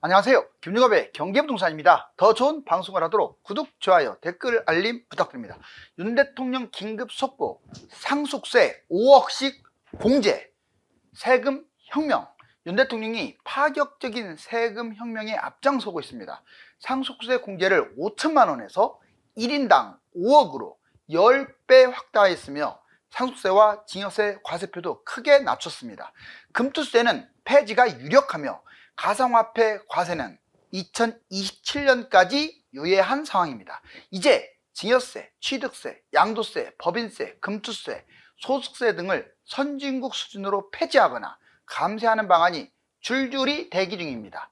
안녕하세요. 김유갑의 경제부동산입니다. 더 좋은 방송을 하도록 구독, 좋아요, 댓글, 알림 부탁드립니다. 윤 대통령 긴급 속보, 상속세 5억씩 공제, 세금 혁명. 윤 대통령이 파격적인 세금 혁명에 앞장서고 있습니다. 상속세 공제를 5천만 원에서 1인당 5억으로 10배 확대하였으며 상속세와 징여세 과세표도 크게 낮췄습니다. 금투세는 폐지가 유력하며 가상화폐 과세는 2027년까지 유예한 상황입니다. 이제 징여세, 취득세, 양도세, 법인세, 금투세, 소득세 등을 선진국 수준으로 폐지하거나 감세하는 방안이 줄줄이 대기 중입니다.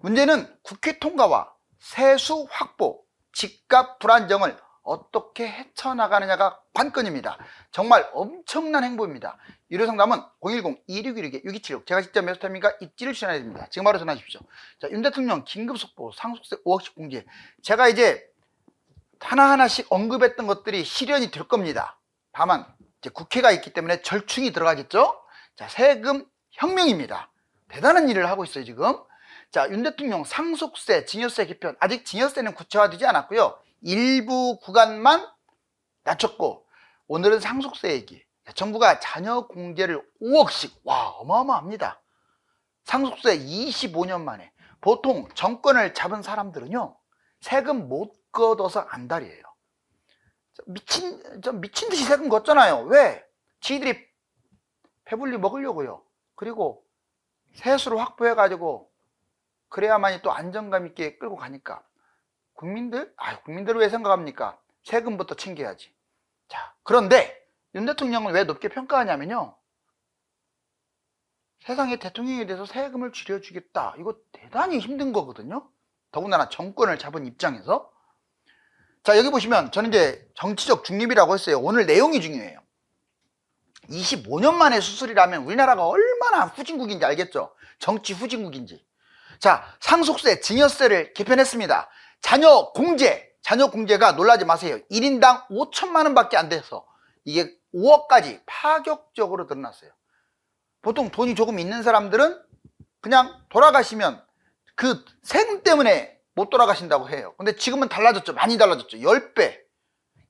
문제는 국회 통과와 세수 확보, 집값 불안정을 어떻게 헤쳐나가느냐가 관건입니다. 정말 엄청난 행보입니다. 유료상담은 010-2616-6276 제가 직접 매수타임과 입지를 추천해야 됩니다. 지금 바로 전화 주십시오. 자, 윤 대통령 긴급속보 상속세 5억씩 공제. 제가 이제 하나하나씩 언급했던 것들이 실현이 될 겁니다. 다만 이제 국회가 있기 때문에 절충이 들어가겠죠. 자, 세금 혁명입니다. 대단한 일을 하고 있어요 지금. 자, 윤 대통령 상속세, 징여세 개편, 아직 징여세는 구체화되지 않았고요. 일부 구간만 낮췄고, 오늘은 상속세 얘기. 정부가 자녀 공제를 5억씩, 와, 어마어마합니다. 상속세 25년 만에. 보통 정권을 잡은 사람들은요, 세금 못 걷어서 안달이에요. 미친 듯이 세금 걷잖아요. 왜? 지들이 배불리 먹으려고요. 그리고 세수를 확보해가지고 그래야만이 또 안정감 있게 끌고 가니까. 국민들을 왜 생각합니까? 세금부터 챙겨야지. 자, 그런데 윤 대통령은 왜 높게 평가하냐면요, 세상에 대통령에 대해서 세금을 줄여주겠다, 이거 대단히 힘든 거거든요. 더군다나 정권을 잡은 입장에서. 자, 여기 보시면 저는 이제 정치적 중립이라고 했어요. 오늘 내용이 중요해요. 25년 만에 수술이라면 우리나라가 얼마나 후진국인지 알겠죠? 정치 후진국인지. 자, 상속세, 징여세를 개편했습니다. 자녀 공제가 놀라지 마세요. 1인당 5천만 원밖에 안 돼서 이게 5억까지 파격적으로 늘어났어요. 보통 돈이 조금 있는 사람들은 그냥 돌아가시면 그 세금 때문에 못 돌아가신다고 해요. 근데 지금은 달라졌죠. 많이 달라졌죠. 10배.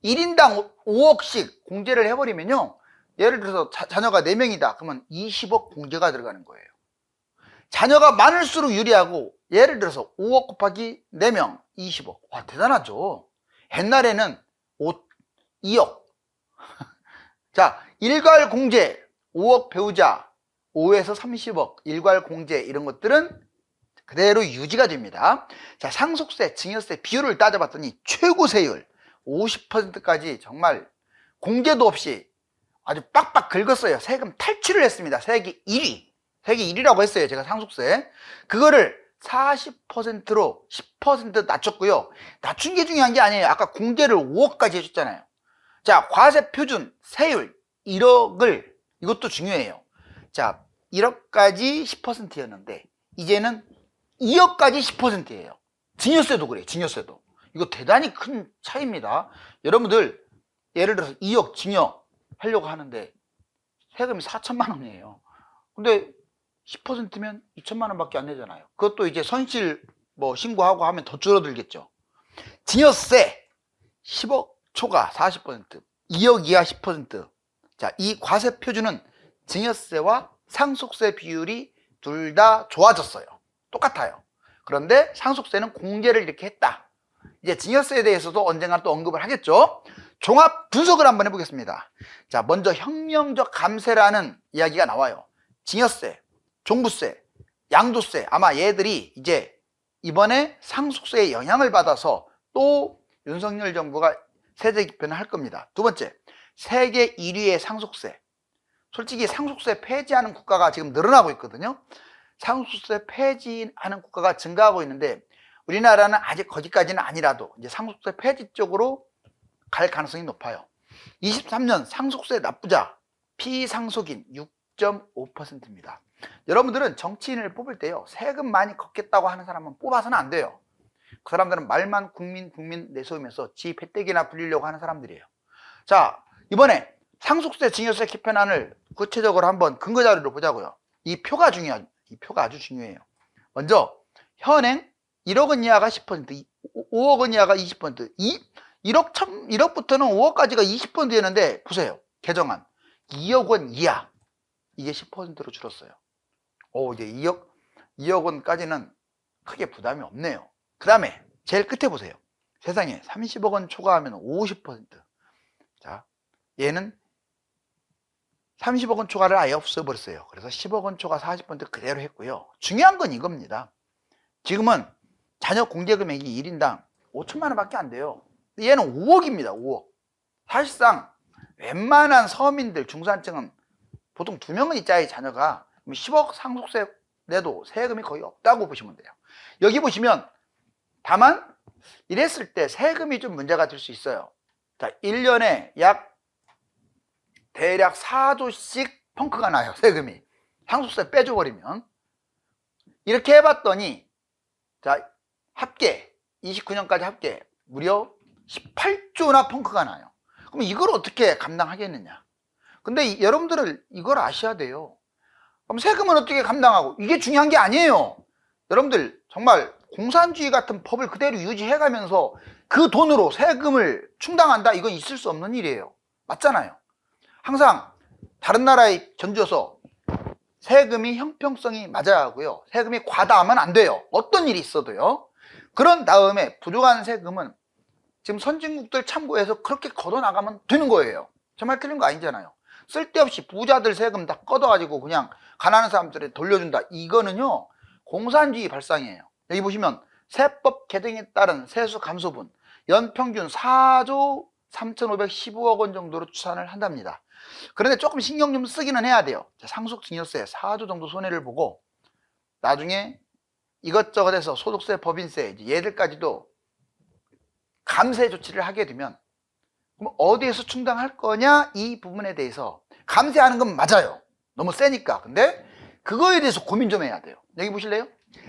1인당 5억씩 공제를 해버리면요, 예를 들어서 자녀가 4명이다. 그러면 20억 공제가 들어가는 거예요. 자녀가 많을수록 유리하고, 예를 들어서 5억 곱하기 4명 20억. 와, 대단하죠. 옛날에는 2억. 자, 일괄 공제 5억 배우자 5에서 30억 일괄 공제, 이런 것들은 그대로 유지가 됩니다. 자, 상속세, 징여세 비율을 따져봤더니 최고 세율 50%까지 정말 공제도 없이 아주 빡빡 긁었어요. 세금 탈취를 했습니다. 세계 1위라고 했어요. 제가 상속세. 그거를 40%로 10% 낮췄고요. 낮춘 게 중요한 게 아니에요. 아까 공제를 5억까지 해줬잖아요. 자, 과세 표준 세율 1억을, 이것도 중요해요. 자, 1억까지 10%였는데 이제는 2억까지 10%예요. 징여세도 그래요. 징여세도. 이거 대단히 큰 차이입니다. 여러분들 예를 들어서 2억 징여 하려고 하는데 세금이 4천만 원이에요. 근데 10%면 2천만 원밖에 안 내잖아요. 그것도 이제 손실 신고하고 하면 더 줄어들겠죠. 징여세 10억 초과 40%, 2억 이하 10%. 자, 이 과세 표준은 징여세와 상속세 비율이 둘 다 좋아졌어요. 똑같아요. 그런데 상속세는 공제를 이렇게 했다. 이제 징여세에 대해서도 언젠가 또 언급을 하겠죠. 종합 분석을 한번 해보겠습니다. 자, 먼저 혁명적 감세라는 이야기가 나와요. 징여세, 종부세, 양도세, 아마 얘들이 이제 이번에 상속세의 영향을 받아서 또 윤석열 정부가 세제 개편을 할 겁니다. 두 번째, 세계 1위의 상속세. 솔직히 상속세 폐지하는 국가가 지금 늘어나고 있거든요. 상속세 폐지하는 국가가 증가하고 있는데 우리나라는 아직 거기까지는 아니라도 이제 상속세 폐지 쪽으로 갈 가능성이 높아요. 23년 상속세 납부자 피상속인 6.5%입니다. 여러분들은 정치인을 뽑을 때요, 세금 많이 걷겠다고 하는 사람은 뽑아서는 안 돼요. 그 사람들은 말만 국민 내세우면서 지 배때기나 불리려고 하는 사람들이에요. 자, 이번에 상속세, 징여세 개편안을 구체적으로 한번 근거 자료를 보자고요. 이 표가 아주 중요해요. 먼저 현행 1억 원 이하가 10%, 5억 원 이하가 20%, 1억부터는 5억까지가 20%였는데 보세요. 개정안 2억 원 이하 이게 10%로 줄었어요. 이제 2억 원까지는 크게 부담이 없네요. 그 다음에 제일 끝에 보세요. 세상에 30억 원 초과하면 50%. 자, 얘는 30억 원 초과를 아예 없애버렸어요. 그래서 10억 원 초과 40% 그대로 했고요. 중요한 건 이겁니다. 지금은 자녀 공제 금액이 1인당 5천만 원밖에 안 돼요. 얘는 5억입니다. 5억. 사실상 웬만한 서민들 중산층은 보통 2명은 있자의 자녀가 10억 상속세 내도 세금이 거의 없다고 보시면 돼요. 여기 보시면 다만 이랬을 때 세금이 좀 문제가 될 수 있어요. 자, 1년에 대략 4조씩 펑크가 나요. 세금이. 상속세 빼줘버리면. 이렇게 해봤더니 자, 합계 29년까지 합계 무려 18조나 펑크가 나요. 그럼 이걸 어떻게 감당하겠느냐. 근데 여러분들은 이걸 아셔야 돼요. 그럼 세금은 어떻게 감당하고, 이게 중요한 게 아니에요. 여러분들 정말 공산주의 같은 법을 그대로 유지해가면서 그 돈으로 세금을 충당한다, 이건 있을 수 없는 일이에요. 맞잖아요. 항상 다른 나라에 견주어서 세금이 형평성이 맞아야 하고요. 세금이 과다하면 안 돼요. 어떤 일이 있어도요. 그런 다음에 부족한 세금은 지금 선진국들 참고해서 그렇게 걷어나가면 되는 거예요. 저 말 틀린 거 아니잖아요. 쓸데없이 부자들 세금 다 걷어가지고 그냥 가난한 사람들에 돌려준다. 이거는요, 공산주의 발상이에요. 여기 보시면 세법 개정에 따른 세수 감소분 연평균 4조 3,515억 원 정도로 추산을 한답니다. 그런데 조금 신경 좀 쓰기는 해야 돼요. 상속증여세 4조 정도 손해를 보고 나중에 이것저것 해서 소득세, 법인세 얘들까지도 감세 조치를 하게 되면 그럼 어디에서 충당할 거냐, 이 부분에 대해서 감세하는 건 맞아요. 너무 세니까. 근데 그거에 대해서 고민 좀 해야 돼요. 여기 보실래요?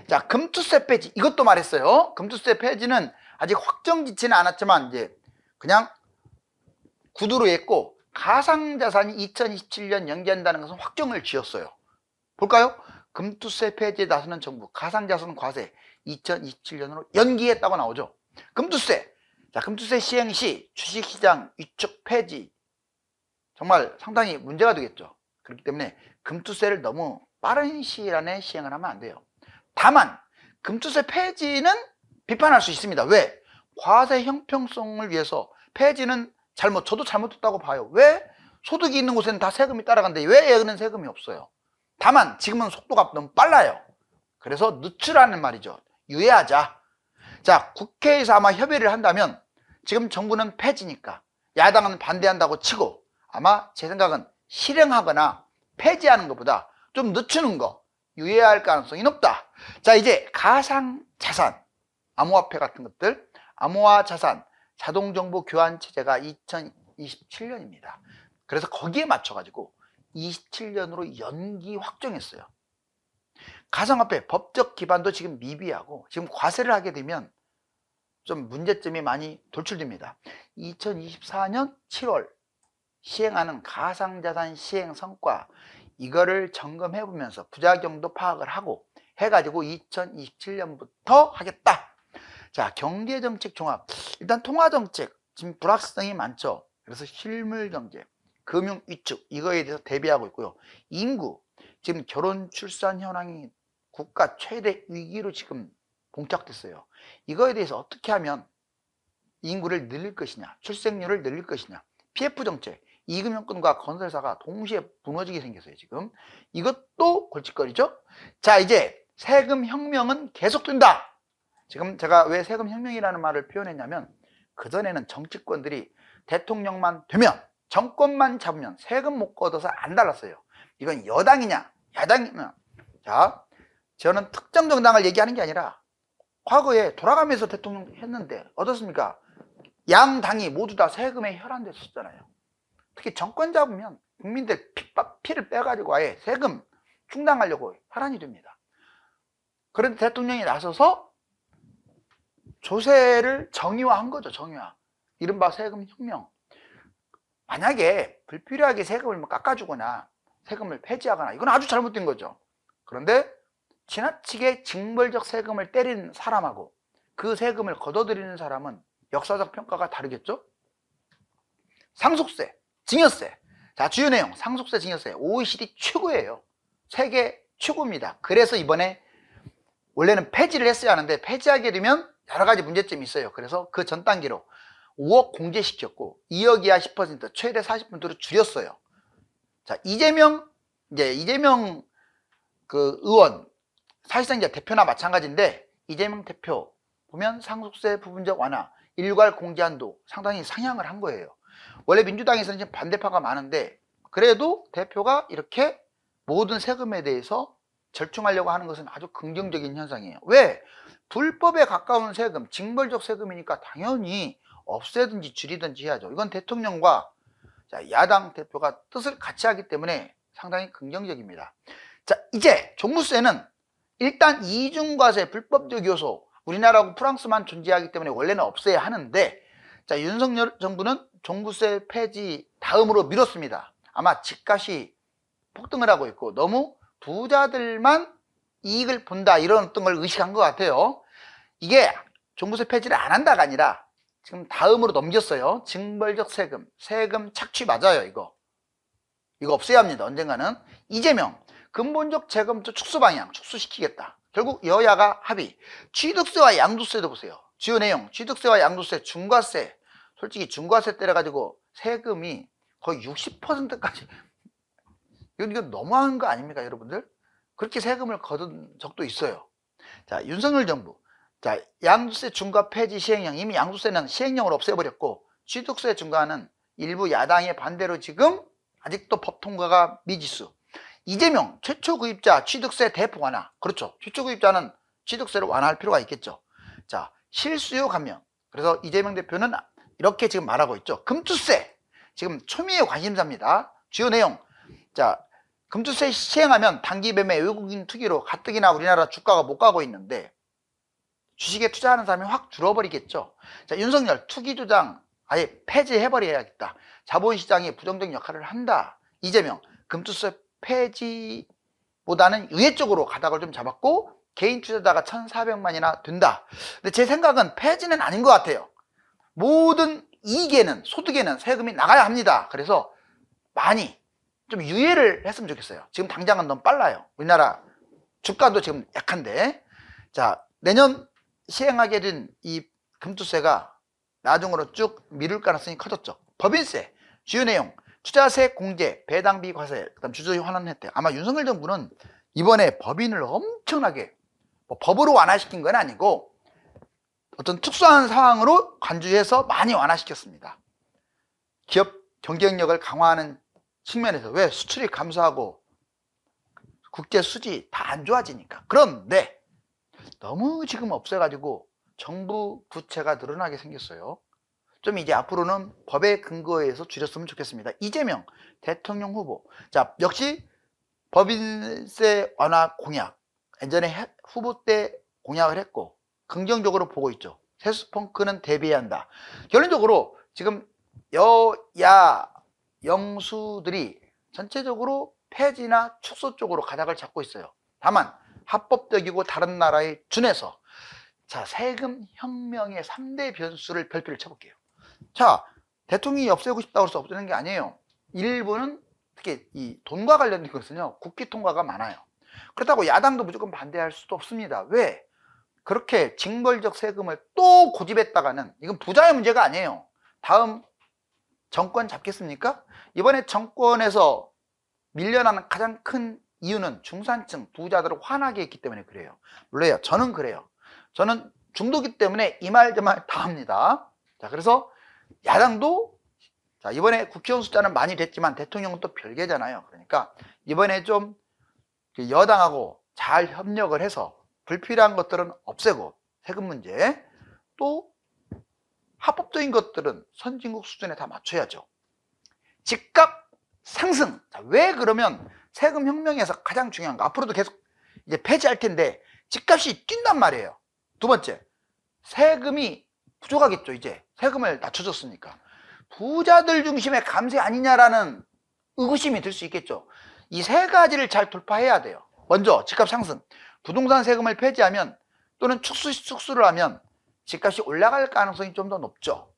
자, 금투세 폐지, 이것도 말했어요. 금투세 폐지는 아직 확정짓지는 않았지만 이제 그냥 구두로 했고, 가상자산이 2027년 연기한다는 것은 확정을 지었어요. 볼까요? 금투세 폐지에 나서는 정부, 가상자산 과세 2027년으로 연기했다고 나오죠. 금투세. 자, 금투세 시행 시 주식시장 위축 폐지 정말 상당히 문제가 되겠죠. 그렇기 때문에 금투세를 너무 빠른 시일 안에 시행을 하면 안 돼요. 다만 금투세 폐지는 비판할 수 있습니다. 왜? 과세 형평성을 위해서 폐지는 저도 잘못했다고 봐요. 왜? 소득이 있는 곳에는 다 세금이 따라간데 왜 얘는 세금이 없어요? 다만 지금은 속도가 너무 빨라요. 그래서 늦추라는 말이죠. 유예하자. 자, 국회에서 아마 협의를 한다면 지금 정부는 폐지니까 야당은 반대한다고 치고 아마 제 생각은 실행하거나 폐지하는 것보다 좀 늦추는 거, 유예할 가능성이 높다. 자, 이제 가상자산, 암호화폐 같은 것들, 암호화 자산 자동정보 교환 체제가 2027년입니다. 그래서 거기에 맞춰가지고 27년으로 연기 확정했어요. 가상화폐 법적 기반도 지금 미비하고 지금 과세를 하게 되면 좀 문제점이 많이 돌출됩니다. 2024년 7월 시행하는 가상자산 시행 성과, 이거를 점검해 보면서 부작용도 파악을 하고 해가지고 2027년부터 하겠다. 자, 경제정책 종합. 일단 통화정책 지금 불확실성이 많죠. 그래서 실물경제, 금융 위축 이거에 대해서 대비하고 있고요. 인구, 지금 결혼 출산 현황이 국가 최대 위기로 지금 봉착됐어요. 이거에 대해서 어떻게 하면 인구를 늘릴 것이냐, 출생률을 늘릴 것이냐, PF 정책, 이금융권과 건설사가 동시에 무너지게 생겼어요. 지금 이것도 골칫거리죠. 자, 이제 세금 혁명은 계속된다. 지금 제가 왜 세금 혁명이라는 말을 표현했냐면, 그전에는 정치권들이 대통령만 되면, 정권만 잡으면 세금 못 걷어서 안 달랐어요. 이건 여당이냐 야당이냐. 자, 저는 특정 정당을 얘기하는 게 아니라 과거에 돌아가면서 대통령 했는데 어떻습니까? 양당이 모두 다 세금에 혈안됐었잖아요. 특히 정권 잡으면 국민들 피를 빼가지고 아예 세금 충당하려고 혈안이 됩니다. 그런데 대통령이 나서서 조세를 정의화한 거죠. 정의화. 이른바 세금 혁명. 만약에 불필요하게 세금을 깎아주거나 세금을 폐지하거나 이건 아주 잘못된 거죠. 그런데 지나치게 징벌적 세금을 때리는 사람하고 그 세금을 걷어들이는 사람은 역사적 평가가 다르겠죠? 상속세, 증여세. 자, 주요 내용. 상속세, 증여세. OECD 최고예요. 세계 최고입니다. 그래서 이번에 원래는 폐지를 했어야 하는데 폐지하게 되면 여러 가지 문제점이 있어요. 그래서 그 전 단계로 5억 공제시켰고 2억 이하 10% 최대 40%로 줄였어요. 자, 이재명 그 의원 사실상 이제 대표나 마찬가지인데 이재명 대표 보면 상속세 부분적 완화, 일괄 공제 한도 상당히 상향을 한 거예요. 원래 민주당에서는 지금 반대파가 많은데 그래도 대표가 이렇게 모든 세금에 대해서 절충하려고 하는 것은 아주 긍정적인 현상이에요. 왜? 불법에 가까운 세금, 징벌적 세금이니까 당연히 없애든지 줄이든지 해야죠. 이건 대통령과 야당 대표가 뜻을 같이 하기 때문에 상당히 긍정적입니다. 자, 이제 종부세는 일단 이중과세 불법적 요소, 우리나라하고 프랑스만 존재하기 때문에 원래는 없애야 하는데, 자, 윤석열 정부는 종부세 폐지 다음으로 미뤘습니다. 아마 집값이 폭등을 하고 있고 너무 부자들만 이익을 본다 이런 어떤 걸 의식한 것 같아요. 이게 종부세 폐지를 안 한다가 아니라 지금 다음으로 넘겼어요. 징벌적 세금 착취 맞아요. 이거 없애야 합니다. 언젠가는. 이재명 근본적 재검토 축소 방향 축소시키겠다. 결국 여야가 합의. 취득세와 양도세도 보세요. 주요 내용 취득세와 양도세, 중과세. 솔직히 중과세 때려가지고 세금이 거의 60%까지 이건 너무한 거 아닙니까, 여러분들? 그렇게 세금을 거둔 적도 있어요. 자, 윤석열 정부. 자, 양도세 중과 폐지 시행령. 이미 양도세는 시행령을 없애버렸고 취득세 중과는 일부 야당의 반대로 지금 아직도 법 통과가 미지수. 이재명 최초 구입자 취득세 대폭 완화. 그렇죠. 최초 구입자는 취득세를 완화할 필요가 있겠죠. 자, 실수요 감면. 그래서 이재명 대표는 이렇게 지금 말하고 있죠. 금투세. 지금 초미의 관심사입니다. 주요 내용. 자, 금투세 시행하면 단기 매매 외국인 투기로 가뜩이나 우리나라 주가가 못 가고 있는데 주식에 투자하는 사람이 확 줄어버리겠죠. 자, 윤석열 투기 조장 아예 폐지해버려야겠다. 자본시장이 부정적 역할을 한다. 이재명 금투세 폐지보다는 유예적으로 가닥을 좀 잡았고 개인 투자자가 1,400만이나 된다. 근데 제 생각은 폐지는 아닌 것 같아요. 모든 이익에는 소득에는 세금이 나가야 합니다. 그래서 많이 좀 유예를 했으면 좋겠어요. 지금 당장은 너무 빨라요. 우리나라 주가도 지금 약한데. 자, 내년 시행하게 된 이 금투세가 나중으로 쭉 미룰 가능성이 커졌죠. 법인세, 주요 내용, 투자세 공제, 배당비 과세, 그다음 주주의 환원 혜택. 아마 윤석열 정부는 이번에 법인을 엄청나게 법으로 완화시킨 건 아니고 어떤 특수한 상황으로 간주해서 많이 완화시켰습니다. 기업 경쟁력을 강화하는 측면에서. 왜? 수출이 감소하고 국제 수지 다 안 좋아지니까. 그런데 너무 지금 없애가지고 정부 부채가 늘어나게 생겼어요. 좀 이제 앞으로는 법의 근거에서 줄였으면 좋겠습니다. 이재명 대통령 후보. 자, 역시 법인세 완화 공약. 예전에 후보 때 공약을 했고 긍정적으로 보고 있죠. 세수 펑크는 대비해야 한다. 결론적으로 지금 여야 영수들이 전체적으로 폐지나 축소 쪽으로 가닥을 잡고 있어요. 다만 합법적이고 다른 나라에 준해서. 자, 세금 혁명의 3대 변수를 별표를 쳐볼게요. 자, 대통령이 없애고 싶다고 해서 없애는 게 아니에요. 일부는 특히 이 돈과 관련된 것은요, 국회 통과가 많아요. 그렇다고 야당도 무조건 반대할 수도 없습니다. 왜? 그렇게 징벌적 세금을 또 고집했다가는 이건 부자의 문제가 아니에요. 다음 정권 잡겠습니까? 이번에 정권에서 밀려나는 가장 큰 이유는 중산층 부자들을 화나게 했기 때문에 그래요. 물론요, 저는 그래요. 저는 중도기 때문에 이 말 저 말 다 합니다. 자, 그래서 야당도 자, 이번에 국회의원 숫자는 많이 됐지만 대통령은 또 별개잖아요. 그러니까 이번에 좀 여당하고 잘 협력을 해서 불필요한 것들은 없애고 세금 문제, 또 합법적인 것들은 선진국 수준에 다 맞춰야죠. 집값 상승. 자, 왜 그러면 세금 혁명에서 가장 중요한 거, 앞으로도 계속 이제 폐지할 텐데 집값이 뛴단 말이에요. 두 번째, 세금이 부족하겠죠. 이제 세금을 낮춰줬으니까 부자들 중심의 감세 아니냐라는 의구심이 들 수 있겠죠. 이 세 가지를 잘 돌파해야 돼요. 먼저 집값 상승. 부동산 세금을 폐지하면 또는 축소를 하면 집값이 올라갈 가능성이 좀 더 높죠.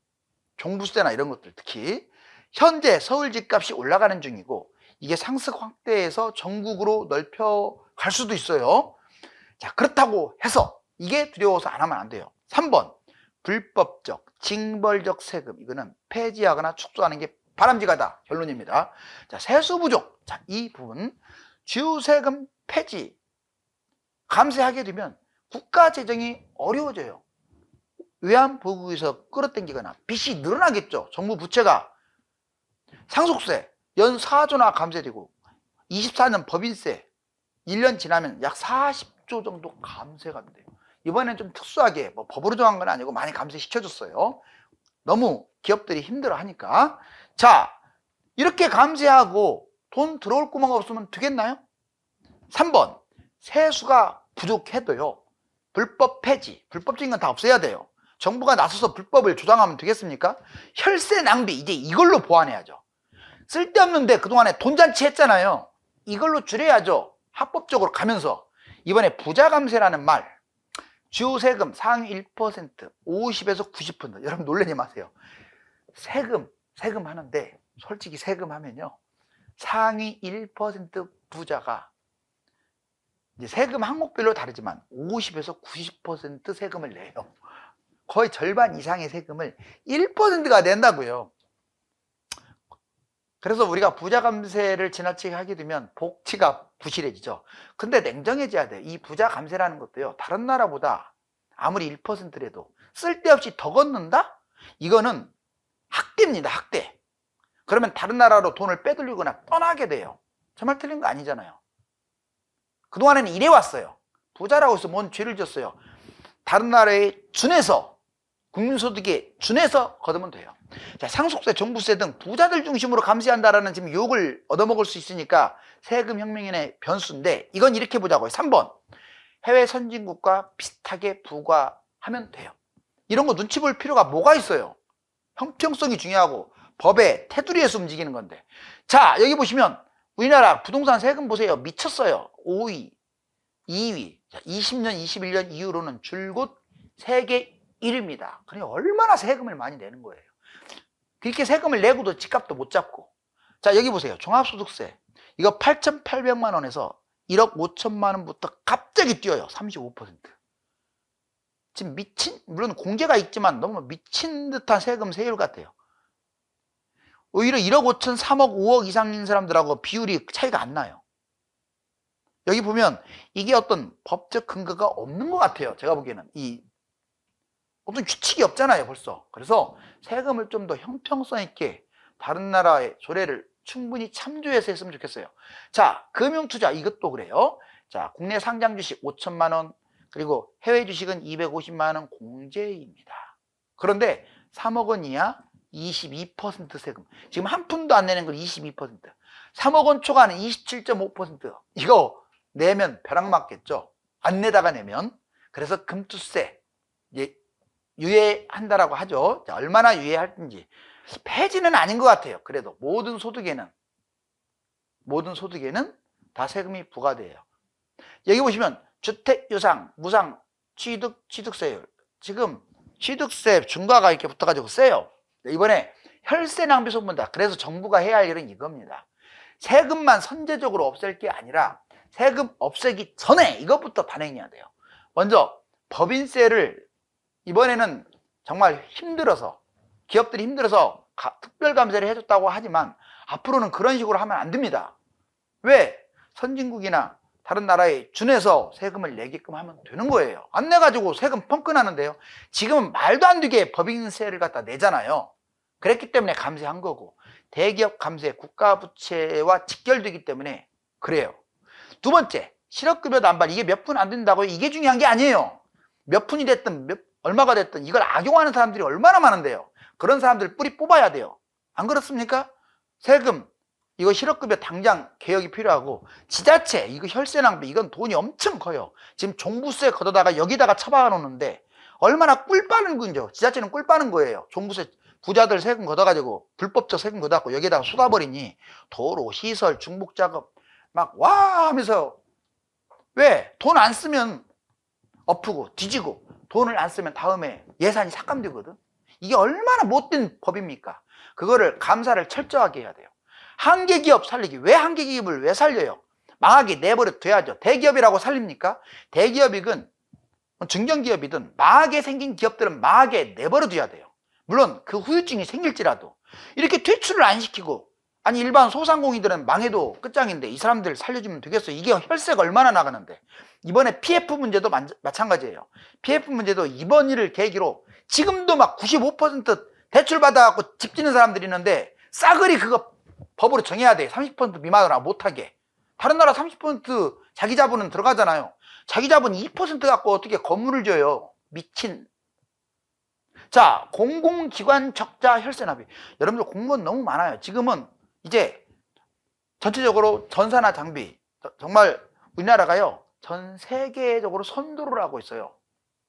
종부세나 이런 것들 특히. 현재 서울 집값이 올라가는 중이고 이게 상승 확대해서 전국으로 넓혀갈 수도 있어요. 자, 그렇다고 해서 이게 두려워서 안 하면 안 돼요. 3번 불법적, 징벌적 세금, 이거는 폐지하거나 축소하는 게 바람직하다 결론입니다. 자, 세수 부족. 자, 이 부분 주세금 폐지, 감세하게 되면 국가 재정이 어려워져요. 외환보유고에서 끌어당기거나 빚이 늘어나겠죠. 정부 부채가. 상속세 연 4조나 감세되고 24년 법인세 1년 지나면 약 40조 정도 감세가 돼요. 이번엔 좀 특수하게 뭐 법으로 정한 건 아니고 많이 감세시켜줬어요. 너무 기업들이 힘들어하니까. 자, 이렇게 감세하고 돈 들어올 구멍 없으면 되겠나요? 3번 세수가 부족해도요 불법 폐지, 불법적인 건 다 없애야 돼요. 정부가 나서서 불법을 조장하면 되겠습니까? 혈세 낭비, 이제 이걸로 보완해야죠. 쓸데없는데 그동안에 돈잔치 했잖아요. 이걸로 줄여야죠. 합법적으로 가면서. 이번에 부자감세라는 말, 주세금 상위 1%, 50에서 90%. 여러분 놀라지 마세요. 세금 하는데 솔직히 세금 하면요 상위 1% 부자가 이제 세금 항목별로 다르지만 50에서 90% 세금을 내요. 거의 절반 이상의 세금을 1%가 낸다고요. 그래서 우리가 부자 감세를 지나치게 하게 되면 복지가 부실해지죠. 근데 냉정해져야 돼요. 이 부자 감세라는 것도요 다른 나라보다 아무리 1%라도 쓸데없이 더 걷는다? 이거는 학대입니다. 학대. 그러면 다른 나라로 돈을 빼돌리거나 떠나게 돼요. 정말 틀린 거 아니잖아요. 그동안에는 이래왔어요. 부자라고 해서 뭔 죄를 졌어요. 다른 나라에 준해서, 국민소득에 준해서 걷으면 돼요. 자, 상속세, 종부세 등 부자들 중심으로 감세한다라는 지금 욕을 얻어먹을 수 있으니까 세금 혁명의 변수인데, 이건 이렇게 보자고요. 3번 해외 선진국과 비슷하게 부과하면 돼요. 이런 거 눈치 볼 필요가 뭐가 있어요. 형평성이 중요하고 법의 테두리에서 움직이는 건데. 자, 여기 보시면 우리나라 부동산 세금 보세요. 미쳤어요. 5위, 2위. 자, 20년, 21년 이후로는 줄곧 세계 1위입니다. 그러니 얼마나 세금을 많이 내는 거예요. 그렇게 세금을 내고도 집값도 못 잡고. 자, 여기 보세요. 종합소득세. 이거 8,800만 원에서 1억 5천만 원부터 갑자기 뛰어요. 35%. 지금 물론 공제가 있지만 너무 미친 듯한 세금 세율 같아요. 오히려 1억 5천, 3억, 5억 이상인 사람들하고 비율이 차이가 안 나요. 여기 보면 이게 어떤 법적 근거가 없는 것 같아요. 제가 보기에는 어떤 규칙이 없잖아요, 벌써. 그래서 세금을 좀 더 형평성 있게 다른 나라의 조례를 충분히 참조해서 했으면 좋겠어요. 자, 금융투자 이것도 그래요. 자, 국내 상장 주식 5천만 원, 그리고 해외 주식은 250만 원 공제입니다. 그런데 3억 원 이하 22% 세금. 지금 한 푼도 안 내는 걸 22%. 3억 원 초과는 27.5%. 이거 내면 벼락 맞겠죠. 안 내다가 내면. 그래서 금투세 이제 유예한다라고 하죠. 자, 얼마나 유예할지. 폐지는 아닌 것 같아요. 그래도 모든 소득에는 다 세금이 부과돼요. 여기 보시면 주택 유상, 무상, 취득세율. 지금 취득세 중과가 이렇게 붙어가지고 세요. 이번에 혈세 낭비 소문다. 그래서 정부가 해야 할 일은 이겁니다. 세금만 선제적으로 없앨 게 아니라 세금 없애기 전에 이것부터 단행해야 돼요. 먼저 법인세를 이번에는 정말 힘들어서 기업들이 힘들어서 특별 감세를 해줬다고 하지만 앞으로는 그런 식으로 하면 안 됩니다. 왜? 선진국이나 다른 나라에 준해서 세금을 내게끔 하면 되는 거예요. 안 내가지고 세금 펑크 나는데요. 지금은 말도 안 되게 법인세를 갖다 내잖아요. 그랬기 때문에 감세한 거고, 대기업 감세, 국가 부채와 직결되기 때문에 그래요. 두 번째, 실업급여 남발. 이게 몇 푼 안 된다고요? 이게 중요한 게 아니에요. 몇 푼이 됐든 얼마가 됐든 이걸 악용하는 사람들이 얼마나 많은데요. 그런 사람들 뿌리 뽑아야 돼요. 안 그렇습니까? 세금, 이거 실업급여 당장 개혁이 필요하고, 지자체, 이거 혈세 낭비, 이건 돈이 엄청 커요. 지금 종부세 걷어다가 여기다가 처박아 놓는데 얼마나 꿀 빠는 거죠. 지자체는 꿀 빠는 거예요. 종부세, 부자들 세금 걷어가지고 불법적 세금 걷어갖고 여기다가 쏟아버리니 도로, 시설, 중복작업 막 와 하면서 왜? 돈 안 쓰면 엎고 뒤지고 돈을 안 쓰면 다음에 예산이 삭감되거든. 이게 얼마나 못된 법입니까? 그거를 감사를 철저하게 해야 돼요. 한계 기업 살리기. 왜 한계 기업을 왜 살려요? 망하게 내버려 둬야죠. 대기업이라고 살립니까? 대기업이든 중견기업이든 망하게 생긴 기업들은 망하게 내버려 둬야 돼요. 물론 그 후유증이 생길지라도 이렇게 퇴출을 안 시키고, 아니 일반 소상공인들은 망해도 끝장인데 이 사람들 살려주면 되겠어요? 이게 혈세가 얼마나 나가는데. 이번에 PF 문제도 마찬가지예요. PF 문제도 이번 일을 계기로 지금도 막 95% 대출 받아갖고 집 짓는 사람들이 있는데 싸그리 그거 법으로 정해야 돼. 30% 미만으로 못하게. 다른 나라 30% 자기 자본은 들어가잖아요. 자기 자본 2% 갖고 어떻게 건물을 줘요? 미친. 자, 공공기관 적자 혈세 납입. 여러분들 공무원 너무 많아요. 지금은 이제 전체적으로 전사나 장비, 정말 우리나라가요 전 세계적으로 선도를 하고 있어요.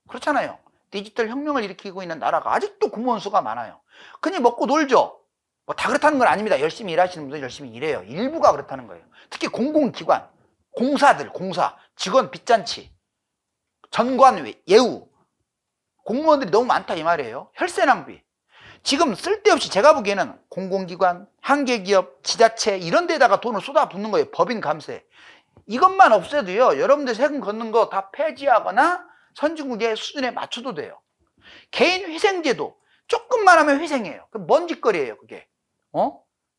그렇잖아요. 디지털 혁명을 일으키고 있는 나라가 아직도 공무원 수가 많아요. 그냥 먹고 놀죠. 뭐 다 그렇다는 건 아닙니다. 열심히 일하시는 분들 열심히 일해요. 일부가 그렇다는 거예요. 특히 공공기관, 공사들, 공사, 직원 빚잔치, 전관 예우, 공무원들이 너무 많다 이 말이에요. 혈세 낭비. 지금 쓸데없이 제가 보기에는 공공기관, 한계기업, 지자체 이런 데다가 돈을 쏟아붓는 거예요. 법인 감세. 이것만 없애도요, 여러분들 세금 걷는 거 다 폐지하거나 선진국의 수준에 맞춰도 돼요. 개인 회생제도 조금만 하면 회생해요. 그 뭔 짓거리예요 그게.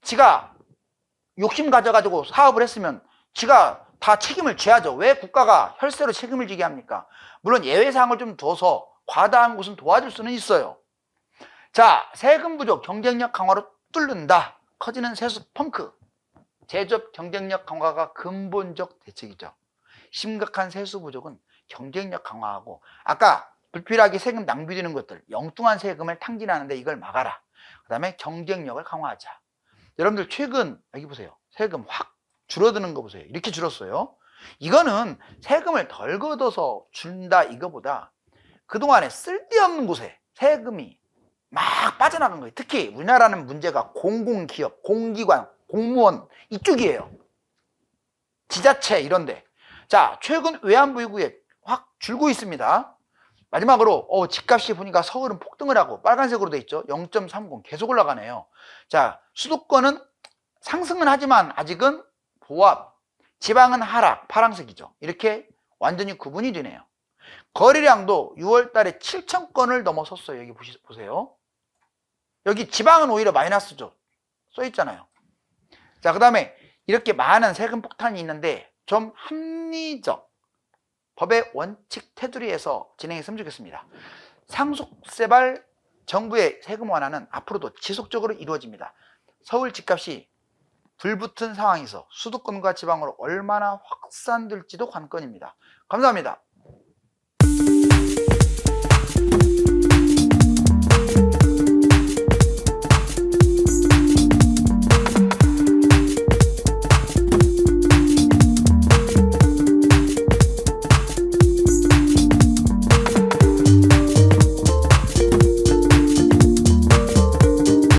지가 욕심 가져가지고 사업을 했으면 지가 다 책임을 져야죠. 왜 국가가 혈세로 책임을 지게 합니까? 물론 예외사항을 좀 둬서 과다한 곳은 도와줄 수는 있어요. 자, 세금 부족 경쟁력 강화로 뚫는다. 커지는 세수 펑크. 제조업 경쟁력 강화가 근본적 대책이죠. 심각한 세수 부족은 경쟁력 강화하고, 아까 불필요하게 세금 낭비되는 것들, 엉뚱한 세금을 탕진하는데 이걸 막아라. 그 다음에 경쟁력을 강화하자. 여러분들 최근 여기 보세요. 세금 확 줄어드는 거 보세요. 이렇게 줄었어요. 이거는 세금을 덜 걷어서 준다 이거보다 그동안에 쓸데없는 곳에 세금이 막 빠져나간 거예요. 특히 우리나라는 문제가 공공기업, 공기관, 공무원 이쪽이에요. 지자체 이런데. 자, 최근 외환보유고에 확 줄고 있습니다. 마지막으로 집값이 보니까 서울은 폭등을 하고 빨간색으로 돼 있죠. 0.30 계속 올라가네요. 자, 수도권은 상승은 하지만 아직은 보합, 지방은 하락, 파란색이죠. 이렇게 완전히 구분이 되네요. 거래량도 6월 달에 7천 건을 넘어섰어요. 여기 보세요. 여기 지방은 오히려 마이너스죠. 써 있잖아요. 자, 그 다음에 이렇게 많은 세금 폭탄이 있는데 좀 합리적 법의 원칙 테두리에서 진행했으면 좋겠습니다. 상속세발 정부의 세금 완화는 앞으로도 지속적으로 이루어집니다. 서울 집값이 불붙은 상황에서 수도권과 지방으로 얼마나 확산될지도 관건입니다. 감사합니다.